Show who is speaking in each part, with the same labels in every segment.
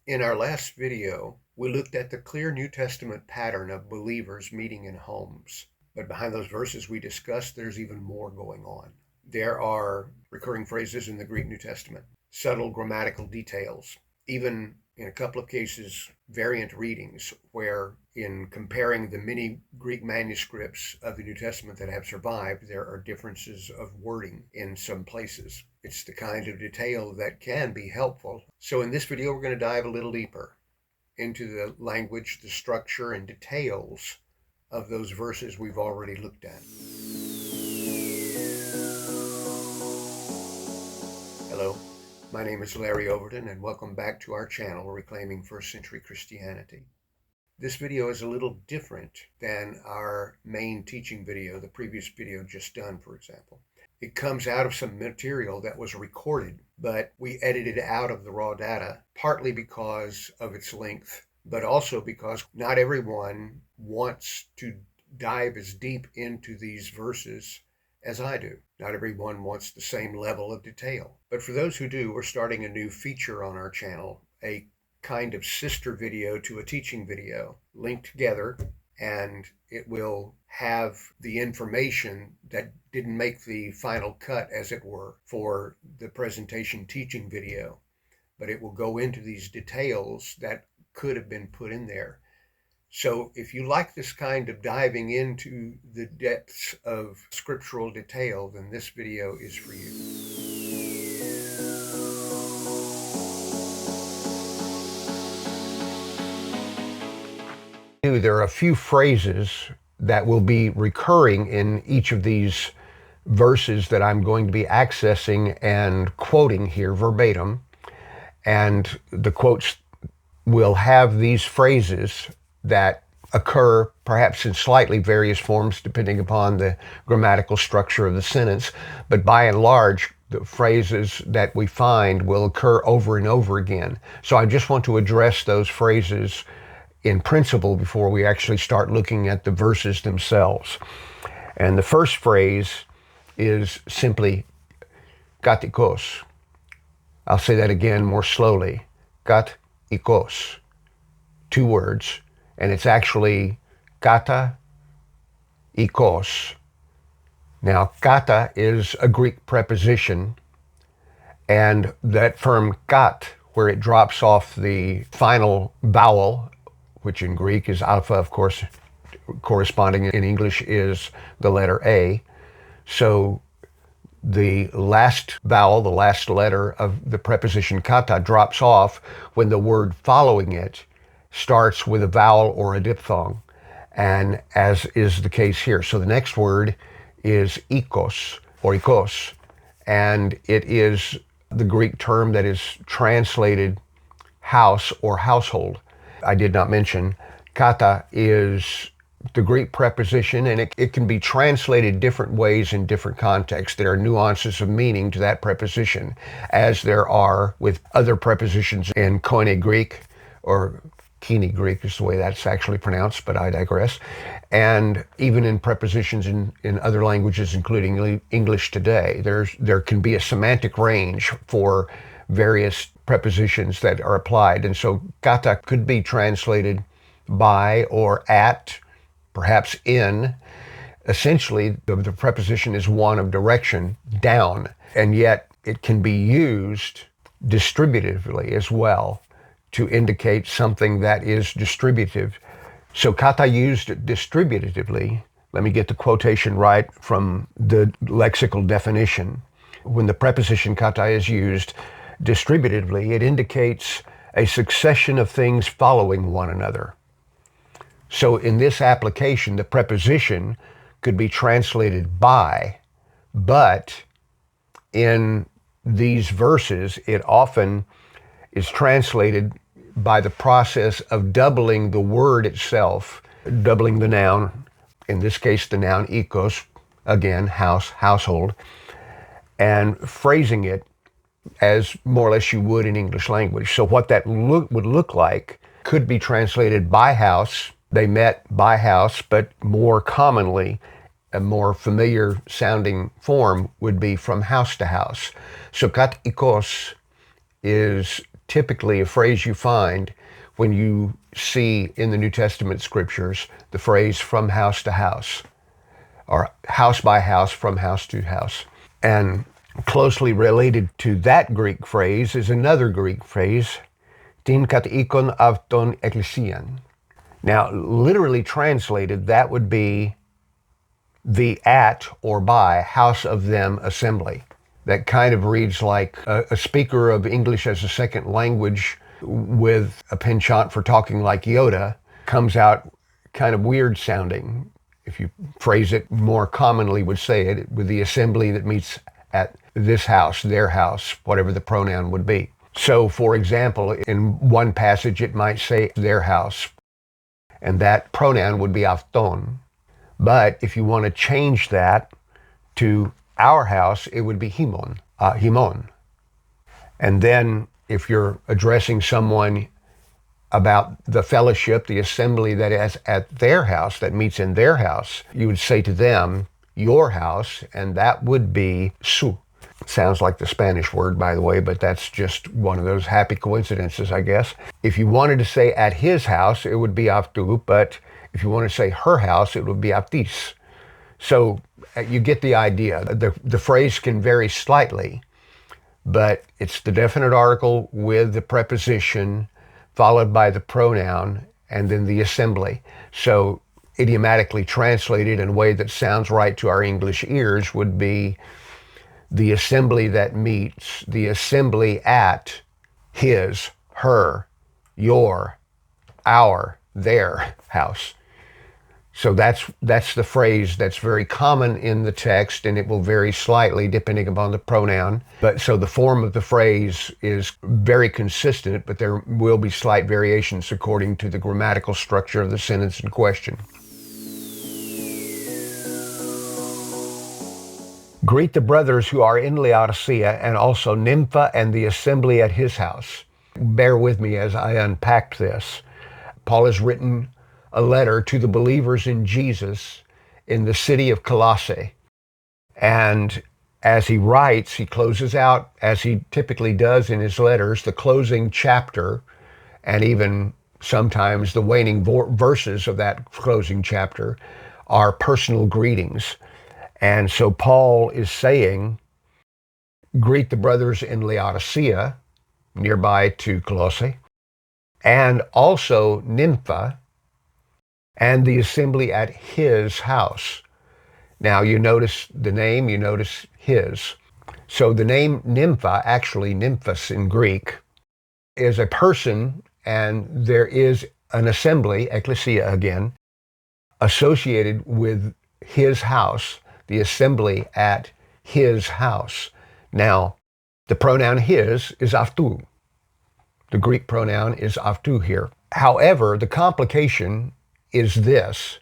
Speaker 1: In our last video, we looked at the clear New Testament pattern of believers meeting in homes. But behind those verses we discussed, there's even more going on. There are recurring phrases in the Greek New Testament, subtle grammatical details, even in a couple of cases, variant readings, where in comparing the many Greek manuscripts of the New Testament that have survived, there are differences of wording in some places. It's the kind of detail that can be helpful. So in this video, we're going to dive a little deeper into the language, the structure, and details of those verses we've already looked at. Hello, my name is Larry Overton, and welcome back to our channel, Reclaiming First Century Christianity. This video is a little different than our main teaching video, the previous video just done, for example. It comes out of some material that was recorded, but we edited out of the raw data, partly because of its length, but also because not everyone wants to dive as deep into these verses as I do. Not everyone wants the same level of detail. But for those who do, we're starting a new feature on our channel, a kind of sister video to a teaching video linked together, and it will have the information that didn't make the final cut, as it were, for the presentation teaching video. But it will go into these details that could have been put in there. So if you like this kind of diving into the depths of scriptural detail, then this video is for you. There are a few phrases that will be recurring in each of these verses that I'm going to be accessing and quoting here verbatim. And the quotes will have these phrases that occur perhaps in slightly various forms depending upon the grammatical structure of the sentence. But by and large, the phrases that we find will occur over and over again. So I just want to address those phrases in principle before we actually start looking at the verses themselves. And the first phrase is simply katikos. I'll say that again more slowly. Katikos. Two words, and it's actually kata ikos. Now, kata is a Greek preposition, and that firm kat, where it drops off the final vowel, which in Greek is alpha, of course, corresponding in English is the letter A. So the last vowel, the last letter of the preposition kata drops off when the word following it starts with a vowel or a diphthong, and as is the case here. So the next word is Oikos, or Oikos, and it is the Greek term that is translated house or household. I did not mention kata is the Greek preposition, and it can be translated different ways in different contexts. There are nuances of meaning to that preposition, as there are with other prepositions in Koine Greek, or Kini Greek is the way that's actually pronounced, but I digress. And even in prepositions in other languages, including English today, there can be a semantic range for various prepositions that are applied. And so kata could be translated by or at, perhaps in. Essentially, the preposition is one of direction, down, and yet it can be used distributively as well to indicate something that is distributive. So kata used distributively, let me get the quotation right from the lexical definition. When the preposition kata is used distributively, it indicates a succession of things following one another. So in this application, the preposition could be translated by, but in these verses, it often is translated by the process of doubling the word itself, doubling the noun, in this case the noun oikos, again, house, household, and phrasing it as more or less you would in English language. So what that would look like could be translated by house. They met by house, but more commonly, a more familiar sounding form would be from house to house. So katikos is typically a phrase you find when you see in the New Testament scriptures the phrase from house to house, or house by house, from house to house. And closely related to that Greek phrase is another Greek phrase, tin katikon avton ecclesian. Now, literally translated, that would be the at or by house of them assembly. That kind of reads like a speaker of English as a second language with a penchant for talking like Yoda comes out kind of weird sounding. If you phrase it more commonly, would say it with the assembly that meets at this house, their house, whatever the pronoun would be. So, for example, in one passage it might say their house, and that pronoun would be avton. But if you want to change that to our house, it would be himon, himon. And then if you're addressing someone about the fellowship, the assembly that is at their house, that meets in their house, you would say to them, your house, and that would be su. Sounds like the Spanish word, by the way, but that's just one of those happy coincidences, I guess. If you wanted to say at his house, it would be avtu, but if you want to say her house, it would be avtis. So you get the idea. The phrase can vary slightly, but it's the definite article with the preposition followed by the pronoun and then the assembly. So idiomatically translated in a way that sounds right to our English ears would be the assembly that meets, the assembly at his, her, your, our, their house. So that's the phrase that's very common in the text, and it will vary slightly depending upon the pronoun. But so the form of the phrase is very consistent, but there will be slight variations according to the grammatical structure of the sentence in question. Greet the brothers who are in Laodicea, and also Nympha and the assembly at his house. Bear with me as I unpack this. Paul has written a letter to the believers in Jesus in the city of Colossae. And as he writes, he closes out, as he typically does in his letters, the closing chapter, and even sometimes the waning verses of that closing chapter are personal greetings. And so Paul is saying, greet the brothers in Laodicea, nearby to Colossae, and also Nympha, and the assembly at his house. Now you notice the name, you notice his. So the name Nympha, actually nymphos in Greek, is a person, and there is an assembly, ecclesia again, associated with his house, the assembly at his house. Now, the pronoun his is avtu. The Greek pronoun is avtu here. However, the complication is this.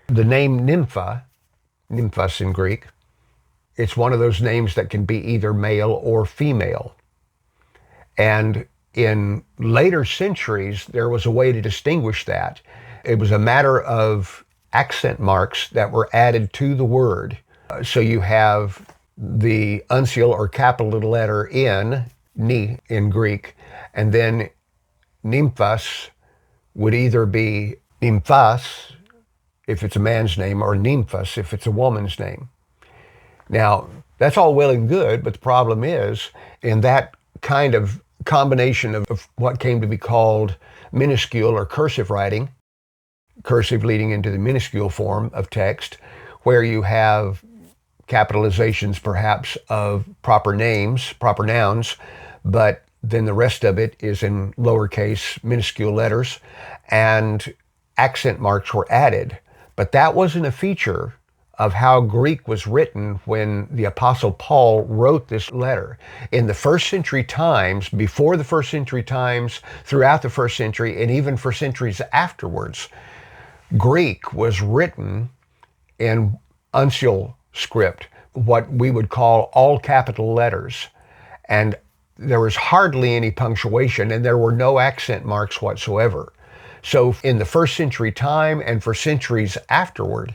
Speaker 1: The name Nympha, nymphos in Greek, it's one of those names that can be either male or female. And in later centuries, there was a way to distinguish that. It was a matter of accent marks that were added to the word. So you have the uncial or capital letter N, ni in Greek, and then nymphos would either be nymphas if it's a man's name, or nymphos if it's a woman's name. Now, that's all well and good, but the problem is, in that kind of combination of what came to be called minuscule or cursive writing, cursive leading into the minuscule form of text, where you have capitalizations perhaps of proper names, proper nouns, but then the rest of it is in lowercase minuscule letters, and accent marks were added. But that wasn't a feature of how Greek was written when the Apostle Paul wrote this letter. In the first century times, before the first century times, throughout the first century, and even for centuries afterwards, Greek was written in uncial script, what we would call all capital letters. And there was hardly any punctuation, and there were no accent marks whatsoever. So in the first century time and for centuries afterward,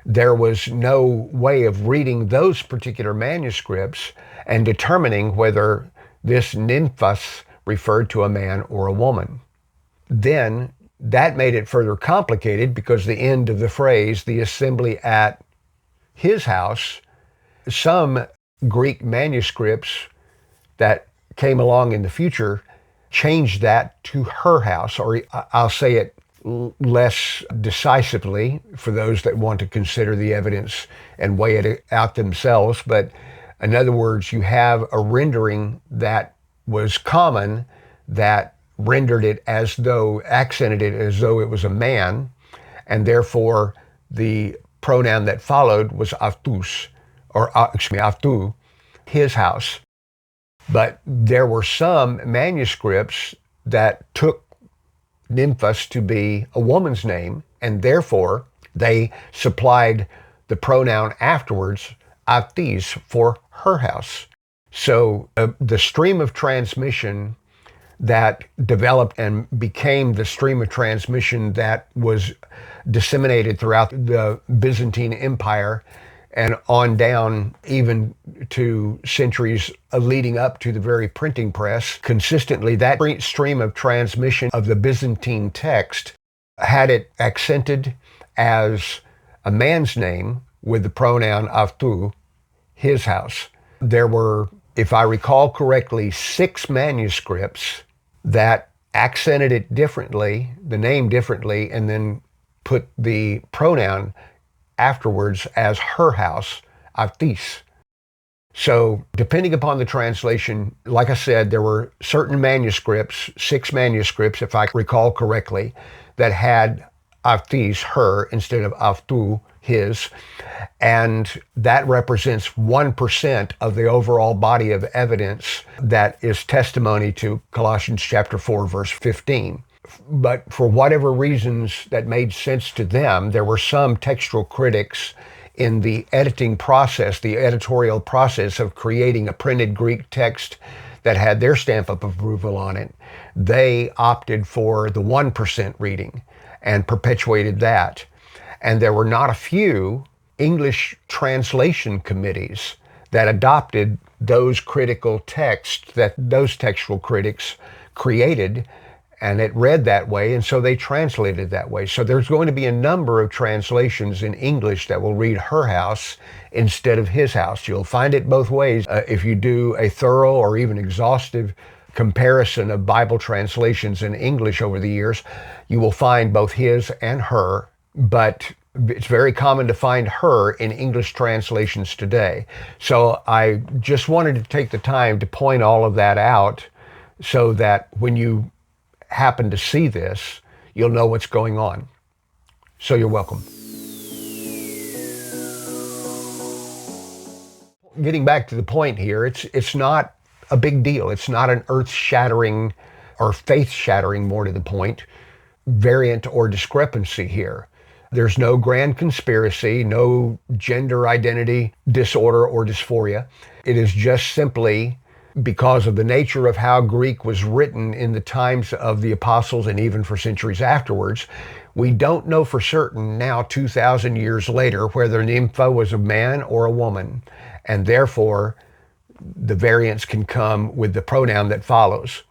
Speaker 1: there was no way of reading those particular manuscripts and determining whether this nymphos referred to a man or a woman. Then that made it further complicated because the end of the phrase, the assembly at his house, some Greek manuscripts that came along in the future changed that to her house, or I'll say it less decisively for those that want to consider the evidence and weigh it out themselves. But in other words, you have a rendering that was common that rendered it as though, accented it as though it was a man, and therefore the pronoun that followed was avtus, or avtu, his house. But there were some manuscripts that took nymphos to be a woman's name, and therefore they supplied the pronoun afterwards, avtis, for her house. So the stream of transmission that developed and became the stream of transmission that was disseminated throughout the Byzantine Empire and on down even to centuries leading up to the very printing press, consistently that stream of transmission of the Byzantine text had it accented as a man's name with the pronoun avtu, his house. There were, if I recall correctly, 6 manuscripts that accented it differently, the name differently, and then put the pronoun afterwards as her house, avtis. So depending upon the translation, like I said, there were certain manuscripts, 6 manuscripts, if I recall correctly, that had avtis, her, instead of avtu, his. And that represents 1% of the overall body of evidence that is testimony to Colossians chapter 4, verse 15. But for whatever reasons that made sense to them, there were some textual critics in the editing process, the editorial process of creating a printed Greek text that had their stamp of approval on it. They opted for the 1% reading and perpetuated that. And there were not a few English translation committees that adopted those critical texts that those textual critics created, and it read that way, and so they translated that way. So there's going to be a number of translations in English that will read her house instead of his house. You'll find it both ways. If you do a thorough or even exhaustive comparison of Bible translations in English over the years, you will find both his and her, but it's very common to find her in English translations today. So I just wanted to take the time to point all of that out so that when you happen to see this, you'll know what's going on. So you're welcome. Getting back to the point here, it's not a big deal. It's not an earth-shattering or faith-shattering, more to the point, variant or discrepancy here. There's no grand conspiracy, no gender identity disorder or dysphoria. It is just simply because of the nature of how Greek was written in the times of the apostles and even for centuries afterwards. We don't know for certain now, 2,000 years later, whether Nympha was a man or a woman, and therefore the variance can come with the pronoun that follows.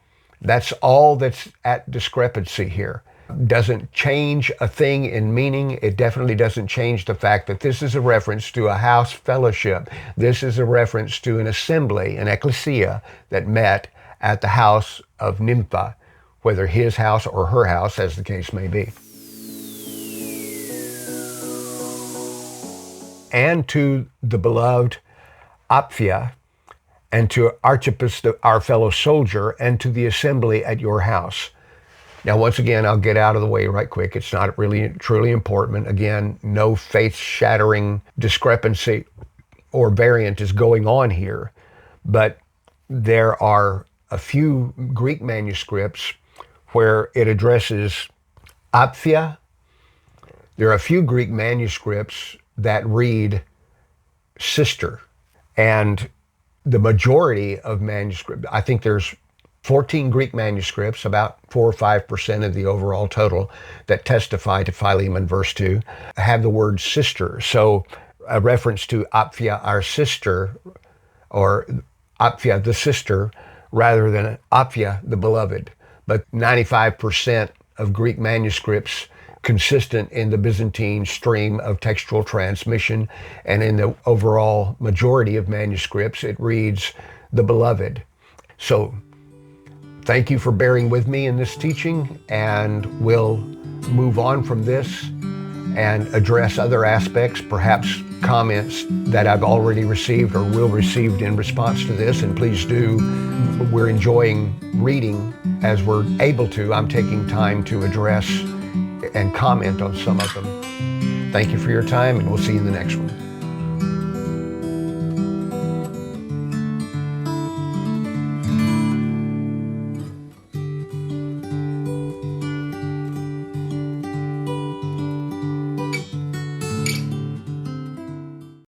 Speaker 1: That's all that's at discrepancy here. Doesn't change a thing in meaning. It definitely doesn't change the fact that this is a reference to a house fellowship. This is a reference to an assembly, an ecclesia that met at the house of Nympha, whether his house or her house, as the case may be. And to the beloved Apphia, and to Archippus, our fellow soldier, and to the assembly at your house. Now, once again, I'll get out of the way right quick. It's not really truly important. Again, no faith-shattering discrepancy or variant is going on here. But there are a few Greek manuscripts where it addresses Apphia. There are a few Greek manuscripts that read sister. And the majority of manuscripts, I think there's 14 Greek manuscripts, about 4 or 5% of the overall total, that testify to Philemon verse 2, have the word sister. So a reference to Apphia, our sister, or Apphia, the sister, rather than Apphia, the beloved. But 95% of Greek manuscripts consistent in the Byzantine stream of textual transmission, and in the overall majority of manuscripts, it reads the beloved. So thank you for bearing with me in this teaching, and we'll move on from this and address other aspects, perhaps comments that I've already received or will receive in response to this. And please do. We're enjoying reading as we're able to. I'm taking time to address and comment on some of them. Thank you for your time, and we'll see you in the next one.